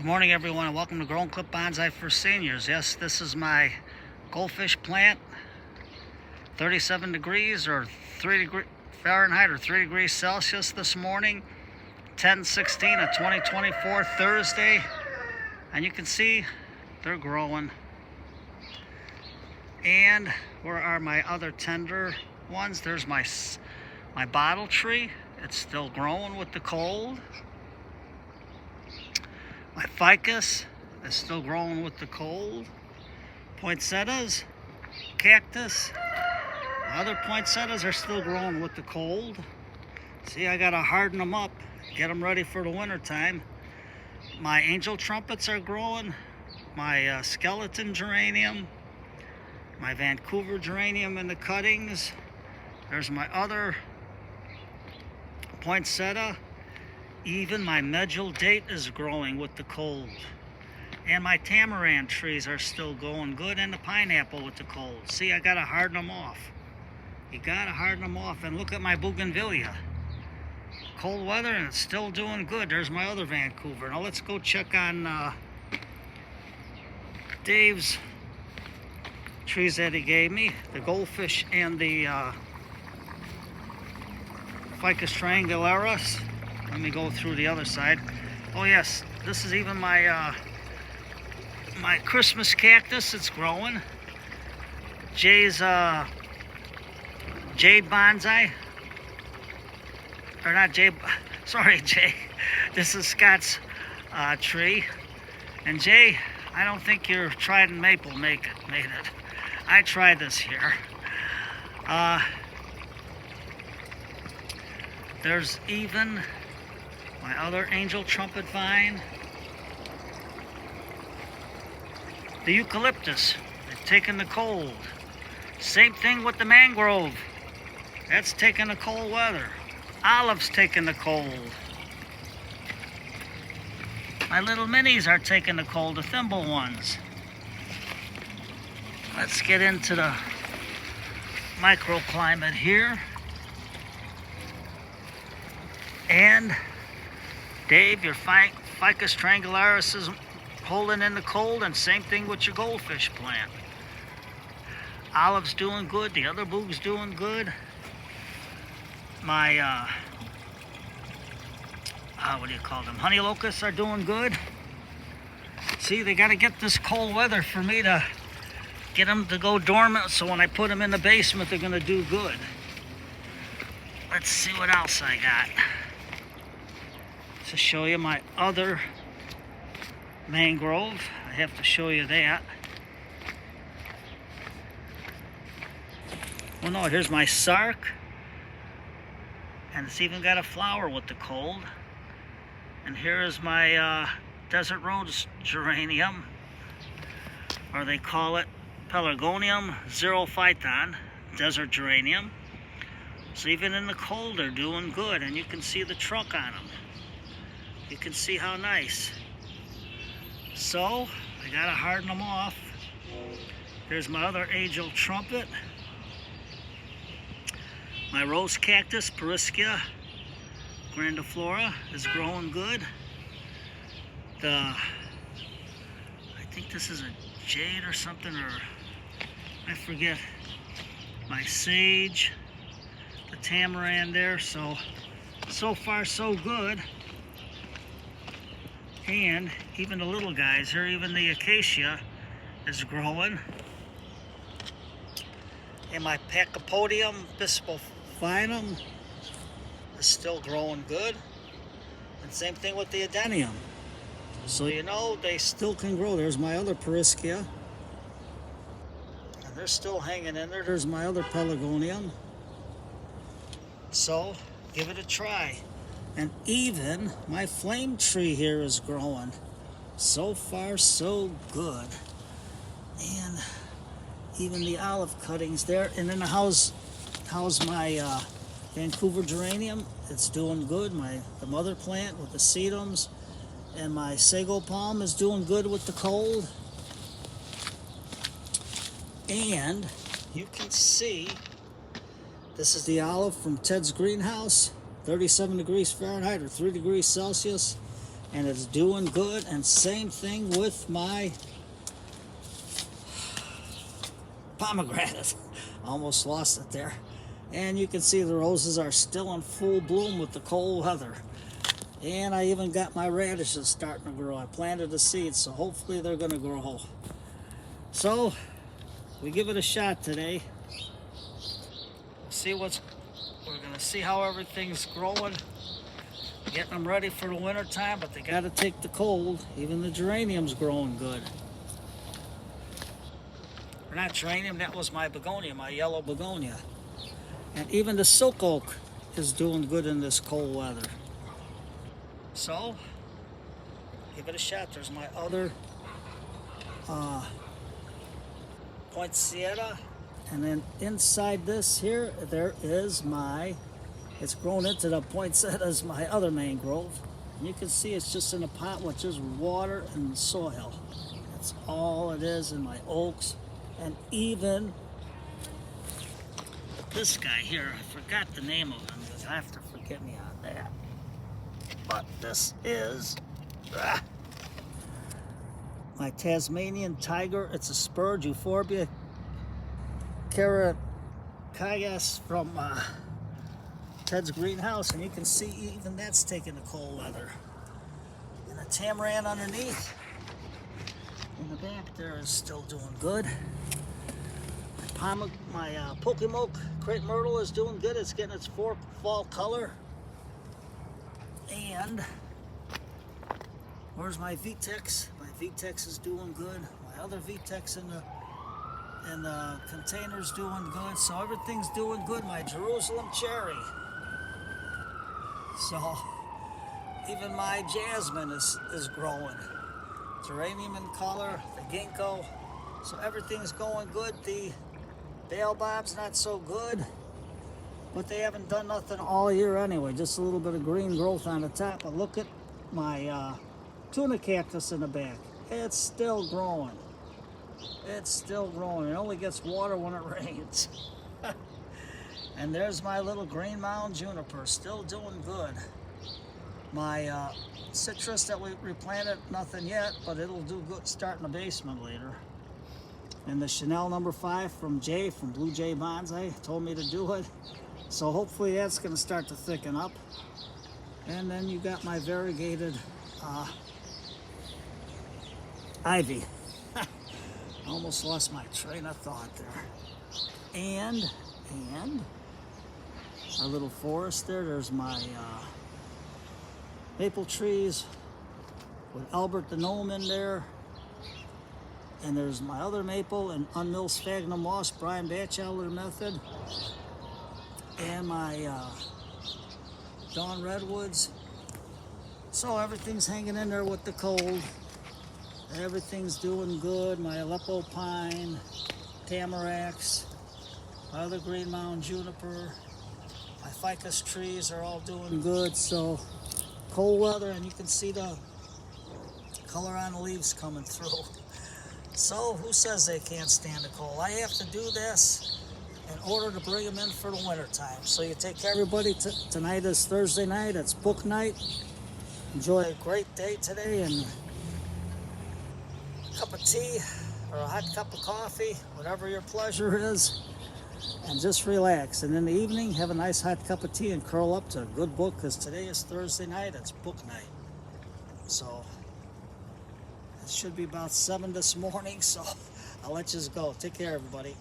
Good morning, everyone, and welcome to Growing Clip Bonsai for Seniors. Yes, this is my goldfish plant, 37 degrees or 3 degrees Fahrenheit or 3 degrees Celsius this morning, 10/16 of 2024, Thursday. And you can see they're growing. And where are my other tender ones? There's my bottle tree. It's still growing with the cold. My ficus is still growing with the cold. Poinsettias, cactus, other poinsettias are still growing with the cold. See, I gotta harden them up, get them ready for the winter time. My angel trumpets are growing. My skeleton geranium, my Vancouver geranium in the cuttings. There's my other poinsettia. Even my medjool date is growing with the cold. And my tamarind trees are still going good, and the pineapple with the cold. See, I gotta harden them off. You gotta harden them off. And look at my bougainvillea. Cold weather and it's still doing good. There's my other Vancouver. Now let's go check on Dave's trees that he gave me. The goldfish and the Ficus triangularis. Let me go through the other side. Oh yes, this is even my my Christmas cactus. It's growing. Jay's jade bonsai, or not Jay. Sorry, Jay. This is Scott's tree. And Jay, I don't think your Trident maple made it. I tried this here. There's even my other angel trumpet vine. The eucalyptus, it's taking the cold. Same thing with the mangrove. That's taking the cold weather. Olive's taking the cold. My little minis are taking the cold, the thimble ones. Let's get into the microclimate here. And Dave, your Ficus triangularis is holding in the cold, and same thing with your goldfish plant. Olive's doing good, the other boog's doing good. My, what do you call them? Honey locusts are doing good. See, they gotta get this cold weather for me to get them to go dormant, so when I put them in the basement, they're gonna do good. Let's see what else I got. To show you my other mangrove. I have to show you that. Oh no, here's my sark. And it's even got a flower with the cold. And here is my desert rose geranium, or they call it Pelargonium xerophyton, desert geranium. So even in the cold, they're doing good, and you can see the trunk on them. You can see how nice. So, I gotta harden them off. Here's my other angel trumpet. My rose cactus, Periskea grandiflora, is growing good. I think this is a jade or something, or I forget. My sage, the tamarind there. So far so good. And even the little guys here, even the acacia is growing. And my Pachypodium bispophinum is still growing good. And same thing with the adenium. So you know, they still can grow. There's my other Periskea. And they're still hanging in there. There's my other Pelargonium. So, give it a try. And even my flame tree here is growing. So far, so good. And even the olive cuttings there. And then how's my Vancouver geranium? It's doing good. The mother plant with the sedums. And my sago palm is doing good with the cold. And you can see, this is the olive from Ted's greenhouse. 37 degrees Fahrenheit or 3 degrees Celsius. and it's doing good. And same thing with my pomegranate. Almost lost it there. And you can see the roses are still in full bloom with the cold weather. And I even got my radishes starting to grow. I planted the seeds, so hopefully they're going to grow. So we give it a shot today. We're going to see how everything's growing. Getting them ready for the winter time, but they got to take the cold. Even the geranium's growing good. Or not geranium, that was my begonia, my yellow begonia. And even the silk oak is doing good in this cold weather. So, give it a shot. There's my other poinsettia. And then inside this here, there is it's grown into the poinsettias, my other mangrove. And you can see it's just in a pot with just water and soil. That's all it is in my oaks. And even this guy here, I forgot the name of him, because I have to forget me on that. But this is my Tasmanian tiger. It's a spurge, Euphorbia caracayas from Ted's greenhouse, and you can see even that's taking the cold weather. And the tamarin underneath in the back there is still doing good. My Pokemoke crepe myrtle is doing good. It's getting its fall color. And where's my Vitex? My Vitex is doing good. My other Vitex in the container's doing good. So everything's doing good. My Jerusalem cherry. So even my jasmine is growing. Geranium in color, the ginkgo. So everything's going good. The baobab's not so good, but they haven't done nothing all year anyway. Just a little bit of green growth on the top. But look at my tuna cactus in the back. It's still growing. It's still growing. It only gets water when it rains. And there's my little green mound juniper, still doing good. My citrus that we replanted, nothing yet, but it'll do good start in the basement later. And the Chanel number 5 from Jay, from Blue Jay Bonsai, told me to do it. So hopefully that's going to start to thicken up. And then you got my variegated ivy. I almost lost my train of thought there. And our little forest there, there's my maple trees with Albert the Gnome in there. And there's my other maple and unmilled sphagnum moss, Brian Batchelder method. And my Dawn Redwoods. So everything's hanging in there with the cold. Everything's doing good. My Aleppo pine, tamaracks, my other green mound juniper, my ficus trees are all doing good. So cold weather, and you can see the color on the leaves coming through. So who says they can't stand the cold? I have to do this in order to bring them in for the winter time. So you take care, everybody. Tonight is Thursday night. It's book night. Enjoy a great day today, and a cup of tea or a hot cup of coffee, whatever your pleasure is, and just relax. And in the evening, have a nice hot cup of tea and curl up to a good book, because today is Thursday night. It's book night. So it should be about 7 this morning, so I'll let you go. Take care, everybody.